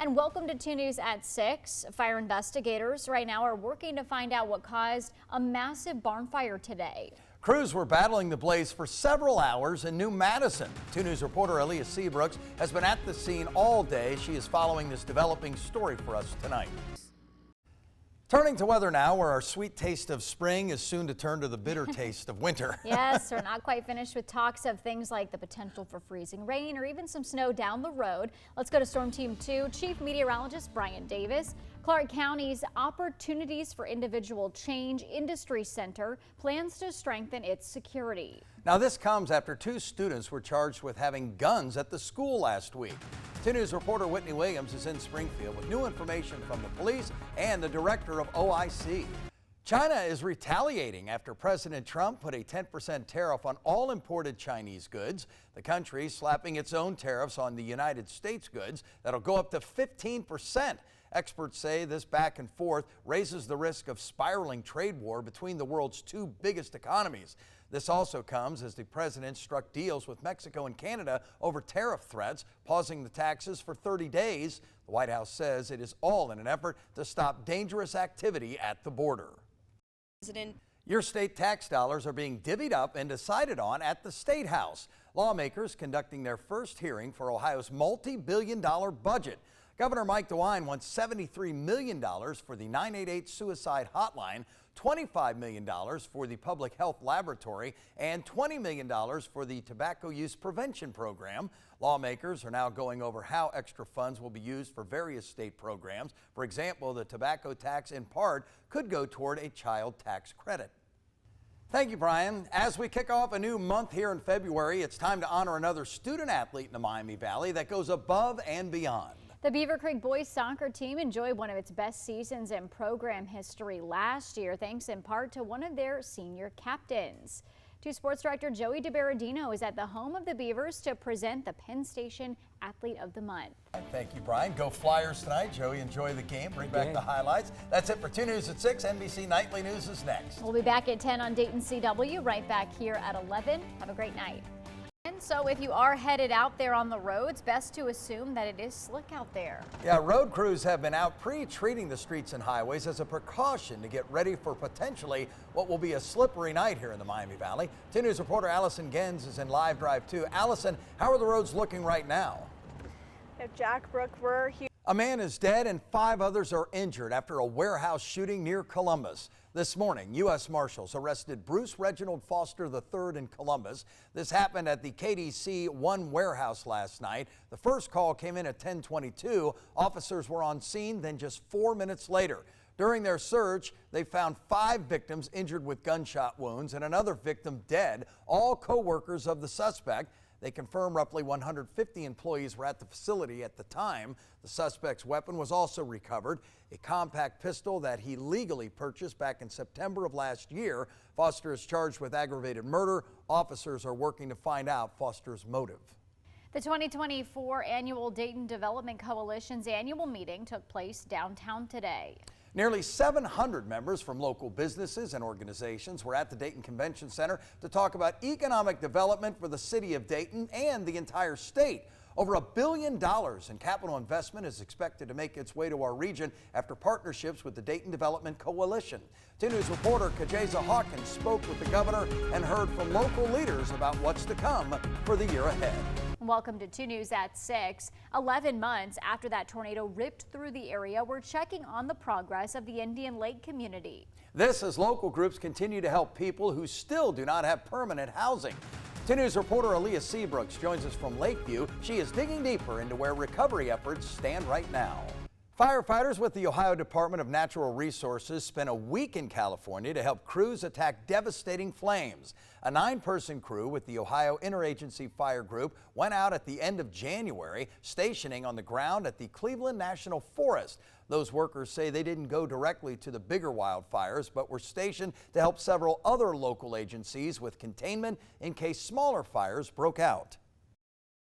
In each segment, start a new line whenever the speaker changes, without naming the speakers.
And welcome to 2 News at 6. Fire investigators right now are working to find out what caused a massive barn fire today.
Crews were battling the blaze for several hours in New Madison. 2 News reporter Aaliyah Seabrooks has been at the scene all day. She is following this developing story for us tonight. Turning to weather now, where our sweet taste of spring is soon to turn to the bitter taste of winter.
Yes, we're not quite finished with talks of things like the potential for freezing rain or even some snow down the road. Let's go to Storm Team 2. Chief Meteorologist Brian Davis. Clark County's Opportunities for Individual Change Industry Center plans to strengthen its security.
Now, this comes after 2 students were charged with having guns at the school last week. 2 News reporter Whitney Williams is in Springfield with new information from the police and the director of OIC. China is retaliating after President Trump put a 10% tariff on all imported Chinese goods. The country slapping its own tariffs on the United States goods that'll go up to 15%. Experts say this back and forth raises the risk of spiraling trade war between the world's 2 biggest economies. This also comes as the president struck deals with Mexico and Canada over tariff threats, pausing the taxes for 30 days. The White House says it is all in an effort to stop dangerous activity at the border. Your state tax dollars are being divvied up and decided on at the State House. Lawmakers conducting their first hearing for Ohio's multi-billion-dollar budget. Governor Mike DeWine wants $73 million for the 988 suicide hotline, $25 million for the public health laboratory, and $20 million for the tobacco use prevention program. Lawmakers are now going over how extra funds will be used for various state programs. For example, the tobacco tax in part could go toward a child tax credit. Thank you, Brian. As we kick off a new month here in February, it's time to honor another student athlete in the Miami Valley that goes above and beyond.
The Beaver Creek boys soccer team enjoyed one of its best seasons in program history last year, thanks in part to one of their senior captains. 2 Sports Director Joey DiBerardino is at the home of the Beavers to present the Penn Station Athlete of the Month.
Thank you, Brian. Go Flyers tonight. Joey, enjoy the game. Bring back the highlights. That's it for 2 News at 6. NBC Nightly News is next.
We'll be back at 10 on Dayton CW, right back here at 11. Have a great night. And so if you are headed out there on the roads, best to assume that it is slick out there.
Yeah, road crews have been out pre-treating the streets and highways as a precaution to get ready for potentially what will be a slippery night here in the Miami Valley. 2 News reporter Allison Gens is in Live Drive 2. Allison, how are the roads looking right now?
Jack, Brooke, we're here.
A man is dead and 5 others are injured after a warehouse shooting near Columbus. This morning, U.S. Marshals arrested Bruce Reginald Foster III in Columbus. This happened at the KDC 1 warehouse last night. The first call came in at 10:22. Officers were on scene then just 4 minutes later. During their search, they found 5 victims injured with gunshot wounds and another victim dead, all co-workers of the suspect. They confirm roughly 150 employees were at the facility at the time. The suspect's weapon was also recovered, a compact pistol that he legally purchased back in September of last year. Foster is charged with aggravated murder. Officers are working to find out Foster's motive.
The 2024 annual Dayton Development Coalition's annual meeting took place downtown today.
Nearly 700 members from local businesses and organizations were at the Dayton Convention Center to talk about economic development for the city of Dayton and the entire state. Over $1 billion in capital investment is expected to make its way to our region after partnerships with the Dayton Development Coalition. 2 News reporter Kajeza Hawkins spoke with the governor and heard from local leaders about what's to come for the year ahead.
Welcome to 2 News at 6. 11 months after that tornado ripped through the area, we're checking on the progress of the Indian Lake community.
This as local groups continue to help people who still do not have permanent housing. 2 News reporter Aaliyah Seabrooks joins us from Lakeview. She is digging deeper into where recovery efforts stand right now. Firefighters with the Ohio Department of Natural Resources spent a week in California to help crews attack devastating flames. A 9-person crew with the Ohio Interagency Fire Group went out at the end of January, stationing on the ground at the Cleveland National Forest. Those workers say they didn't go directly to the bigger wildfires, but were stationed to help several other local agencies with containment in case smaller fires broke out.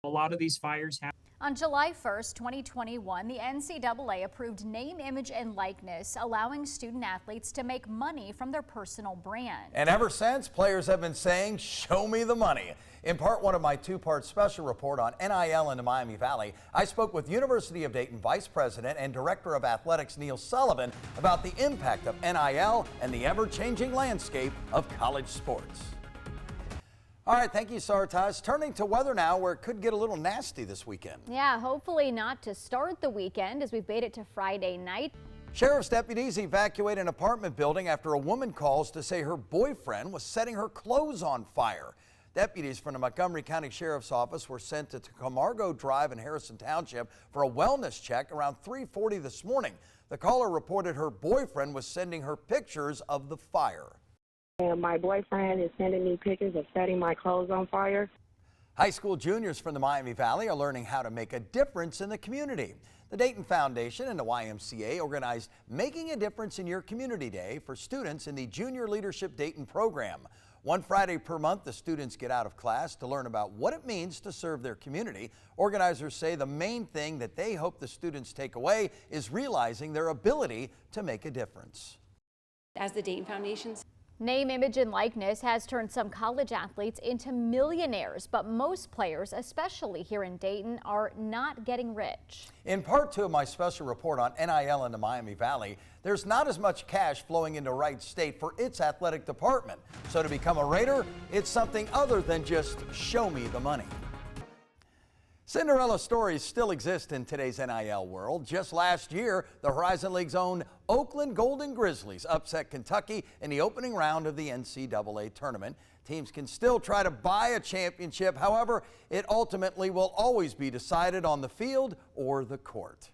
A lot of these fires have
On July 1st, 2021, the NCAA approved name, image, and likeness, allowing student athletes to make money from their personal brand.
And ever since, players have been saying, show me the money. In part one of my two-part special report on NIL in the Miami Valley, I spoke with University of Dayton Vice President and Director of Athletics Neil Sullivan about the impact of NIL and the ever-changing landscape of college sports. All right, thank you, Sartaz. Turning to weather now, where it could get a little nasty this weekend.
Yeah, hopefully not to start the weekend as we've made it to Friday night.
Sheriff's deputies evacuate an apartment building after a woman calls to say her boyfriend was setting her clothes on fire. Deputies from the Montgomery County Sheriff's Office were sent to Camargo Drive in Harrison Township for a wellness check around 3:40 this morning. The caller reported her boyfriend was sending her pictures of the fire.
And my boyfriend is sending me pictures of setting my clothes on fire.
High school juniors from the Miami Valley are learning how to make a difference in the community. The Dayton Foundation and the YMCA organized Making a Difference in Your Community Day for students in the Junior Leadership Dayton program. One Friday per month, the students get out of class to learn about what it means to serve their community. Organizers say the main thing that they hope the students take away is realizing their ability to make a difference.
As the Dayton Foundation's
Name, image, and likeness has turned some college athletes into millionaires, but most players, especially here in Dayton, are not getting rich.
In part two of my special report on NIL in the Miami Valley, there's not as much cash flowing into Wright State for its athletic department. So to become a Raider, it's something other than just show me the money. Cinderella stories still exist in today's NIL world. Just last year, the Horizon League's own Oakland Golden Grizzlies upset Kentucky in the opening round of the NCAA tournament. Teams can still try to buy a championship. However, it ultimately will always be decided on the field or the court.